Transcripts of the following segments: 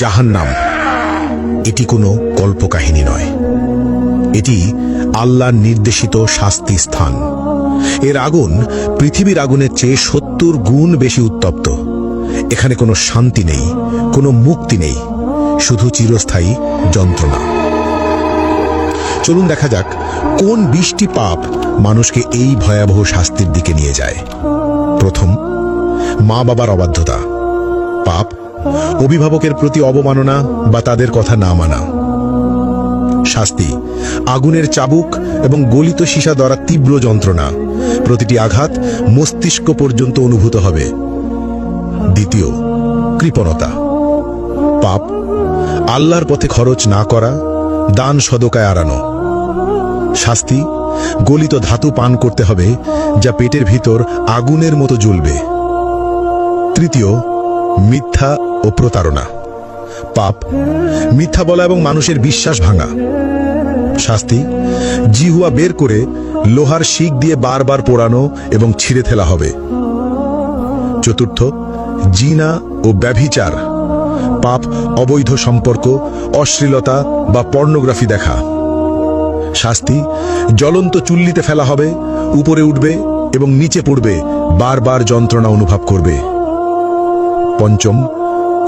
জাহান্নাম এটি কোনো কল্পকাহিনী নয়, এটি আল্লাহর নির্দেশিত শাস্তি স্থান। এর আগুন পৃথিবীর আগুনের চেয়ে 70 গুণ বেশি উত্তপ্ত। এখানে কোনো শান্তি নেই, কোনো মুক্তি নেই, শুধু চিরস্থায়ী যন্ত্রণা। চলুন দেখা যাক কোন 20টি পাপ মানুষকে এই ভয়াবহ শাস্তির দিকে নিয়ে যায়। প্রথম, মা বাবার অবাধ্যতা। পাপ অভিভাবকের প্রতি অবমাননা বা তাদের কথা না মানা। শাস্তি আগুনের চাবুক এবং গলিত সীসা দ্বারা তীব্র যন্ত্রণা, প্রতিটি আঘাত মস্তিষ্ক পর্যন্ত অনুভূত হবে। দ্বিতীয়, কৃপণতা। পাপ আল্লাহর পথে খরচ না করা, দান সদকায় এড়ানো। শাস্তি গলিত ধাতু পান করতে হবে যা পেটের ভিতর আগুনের মতো জ্বলবে। তৃতীয়, মিথ্যা ও প্রতারণা। পাপ মিথ্যা বলা এবং মানুষের বিশ্বাস ভাঙা। শাস্তি জিহুয়া বের করে লোহার শিক দিয়ে বারবার পোড়ানো এবং ছিঁড়ে ফেলা হবে। চতুর্থ, জিনা ও ব্যভিচার। পাপ অবৈধ সম্পর্ক, অশ্লীলতা বা পর্নোগ্রাফি দেখা। শাস্তি জ্বলন্ত চুল্লিতে ফেলা হবে, উপরে উঠবে এবং নিচে পড়বে, বারবার যন্ত্রণা অনুভব করবে। পঞ্চম,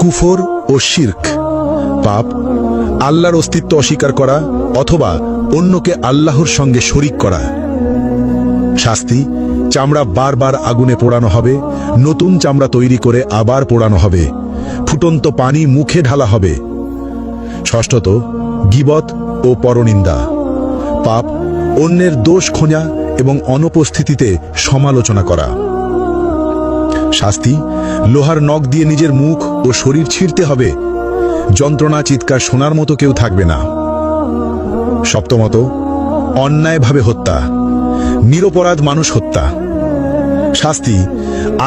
কুফর ও শিরক। পাপ আল্লাহর অস্তিত্ব অস্বীকার করা অথবা অন্যকে আল্লাহর সঙ্গে শরিক করা। শাস্তি চামড়া বারবার আগুনে পোড়ানো হবে, নতুন চামড়া তৈরি করে আবার পোড়ানো হবে, ফুটন্ত পানি মুখে ঢালা হবে। ষষ্ঠত, গীবত ও পরনিন্দা। পাপ অন্যের দোষ খোঁজা এবং অনুপস্থিতিতে সমালোচনা করা। শাস্তি লোহার নখ দিয়ে নিজের মুখ ও শরীর ছিঁড়তে হবে, যন্ত্রণা চিৎকার শোনার মতো কেউ থাকবে না। সপ্তমত, অন্যায়ভাবে হত্যা, নিরপরাধ মানুষ হত্যা। শাস্তি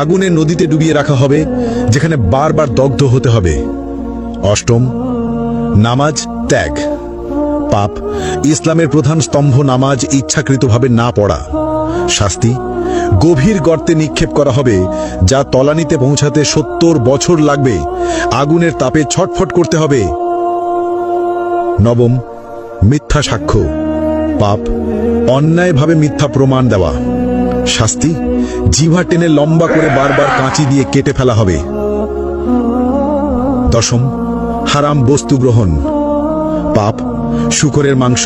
আগুনের নদীতে ডুবিয়ে রাখা হবে, যেখানে বারবার দগ্ধ হতে হবে। অষ্টম, নামাজ ত্যাগ। পাপ ইসলামের প্রধান স্তম্ভ নামাজ ইচ্ছাকৃতভাবে না পড়া। শাস্তি গভীর গর্তে নিক্ষেপ করা হবে, যা তলানিতে পৌঁছাতে 70 বছর লাগবে, আগুনের তাপে ছটফট করতে হবে। নবম, মিথ্যা সাক্ষ্য। পাপ অন্যায়ভাবে মিথ্যা প্রমাণ দেওয়া। শাস্তি জিহ্বা টেনে লম্বা করে বারবার কাঁচি দিয়ে কেটে ফেলা হবে। দশম, হারাম বস্তু গ্রহণ। পাপ শূকরের মাংস,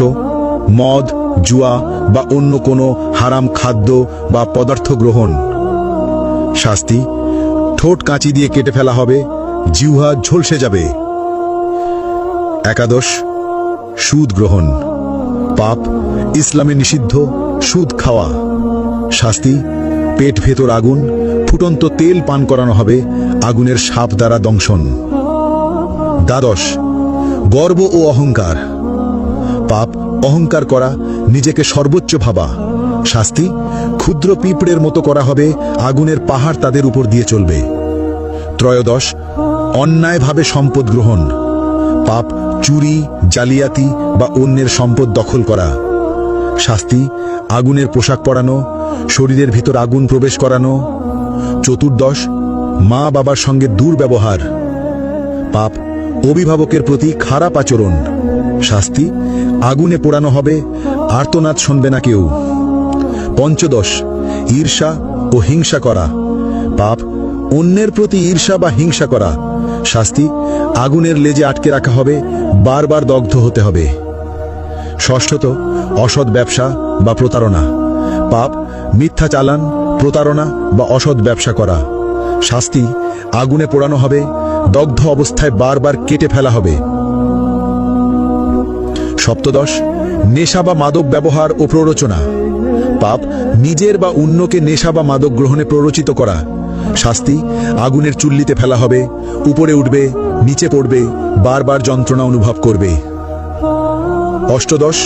মদ, জুয়া বা অন্য কোনো হারাম খাদ্য বা পদার্থ গ্রহণ। শাস্তি ঠোঁট কাঁচি দিয়ে কেটে ফেলা হবে, জিহ্বা ঝলসে যাবে। একাদশ, সুদ গ্রহণ। পাপ ইসলামে নিষিদ্ধ সুদ খাওয়া। শাস্তি পেট ভেতর আগুন, ফুটন্ত তেল পান করানো হবে, আগুনের সাপ দ্বারা দংশন। দ্বাদশ, গর্ব ও অহংকার। পাপ অহংকার করা, নিজেকে সর্বোচ্চ ভাবা। শাস্তি ক্ষুদ্র পিঁপড়ের মতো করা হবে, আগুনের পাহাড় তাদের উপর দিয়ে চলবে। ত্রয়োদশ, অন্যায়ভাবে সম্পদ গ্রহণ। পাপ চুরি, জালিয়াতি বা অন্যের সম্পদ দখল করা। শাস্তি আগুনের পোশাক পরানো, শরীরের ভিতর আগুন প্রবেশ করানো। চতুর্দশ, মা বাবার সঙ্গে দুর্ব্যবহার। পাপ অভিভাবকের প্রতি খারাপ আচরণ। শাস্তি আগুনে পোড়ানো হবে, আর্তনাদ শুনবে না কেউ। পঞ্চদশ, ঈর্ষা ও হিংসা করা। পাপ অন্যের প্রতি ঈর্ষা বা হিংসা করা। শাস্তি আগুনের লেজে আটকে রাখা হবে, বারবার দগ্ধ হতে হবে। ষষ্ঠত, অসৎ ব্যবসা বা প্রতারণা। পাপ মিথ্যা চালান, প্রতারণা বা অসৎ ব্যবসা করা। শাস্তি আগুনে পোড়ানো হবে, দগ্ধ অবস্থায় বারবার কেটে ফেলা হবে। সপ্তদশ, নেশা বা মাদক ব্যবহার ও প্ররোচনা। পাপ নিজের বা অন্যকে নেশা বা মাদক গ্রহণে প্ররোচিত করা। শাস্তি আগুনের চুল্লিতে ফেলা হবে, উপরে উঠবে, নিচে পড়বে, বারবার যন্ত্রণা অনুভব করবে। অষ্টদশ,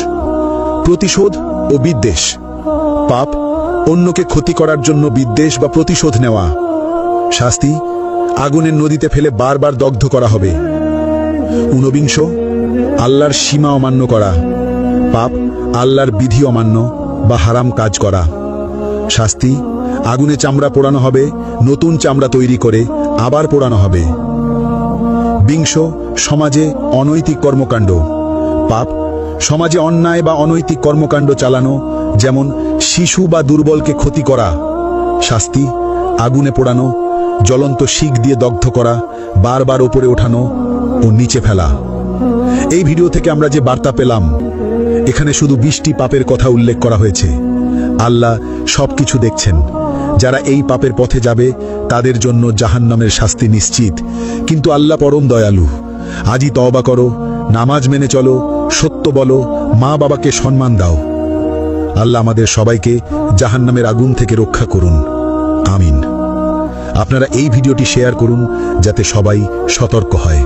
প্রতিশোধ ও বিদ্বেষ। পাপ অন্যকে ক্ষতি করার জন্য বিদ্বেষ বা প্রতিশোধ নেওয়া। শাস্তি আগুনের নদীতে ফেলে বারবার দগ্ধ করা হবে। ঊনবিংশ, আল্লাহর সীমা অমান্য করা। পাপ আল্লাহর বিধি অমান্য বা হারাম কাজ করা। শাস্তি আগুনে চামড়া পোড়ানো হবে, নতুন চামড়া তৈরি করে আবার পোড়ানো হবে। বিংশ সমাজে অনৈতিক কর্মকাণ্ড। পাপ সমাজে অন্যায় বা অনৈতিক কর্মকাণ্ড চালানো, যেমন শিশু বা দুর্বলকে ক্ষতি করা। শাস্তি আগুনে পোড়ানো, জ্বলন্ত শিক দিয়ে দগ্ধ করা, বারবার ওপরে ওঠানো ও নিচে ফেলা। এই ভিডিও থেকে আমরা যে বার্তা পেলাম, এখানে শুধু 20টি পাপের কথা উল্লেখ করা হয়েছে। আল্লাহ সবকিছু দেখছেন। যারা এই পাপের পথে যাবে তাদের জন্য জাহান্নামের শাস্তি নিশ্চিত, কিন্তু আল্লাহ পরম দয়ালু। আজই তওবা করো, নামাজ মেনে চলো, সত্য বলো, মা বাবাকে সম্মান দাও। আল্লাহ আমাদের সবাইকে জাহান্নামের আগুন থেকে রক্ষা করুন, আমিন। আপনারা এই ভিডিওটি শেয়ার করুন যাতে সবাই সতর্ক হয়।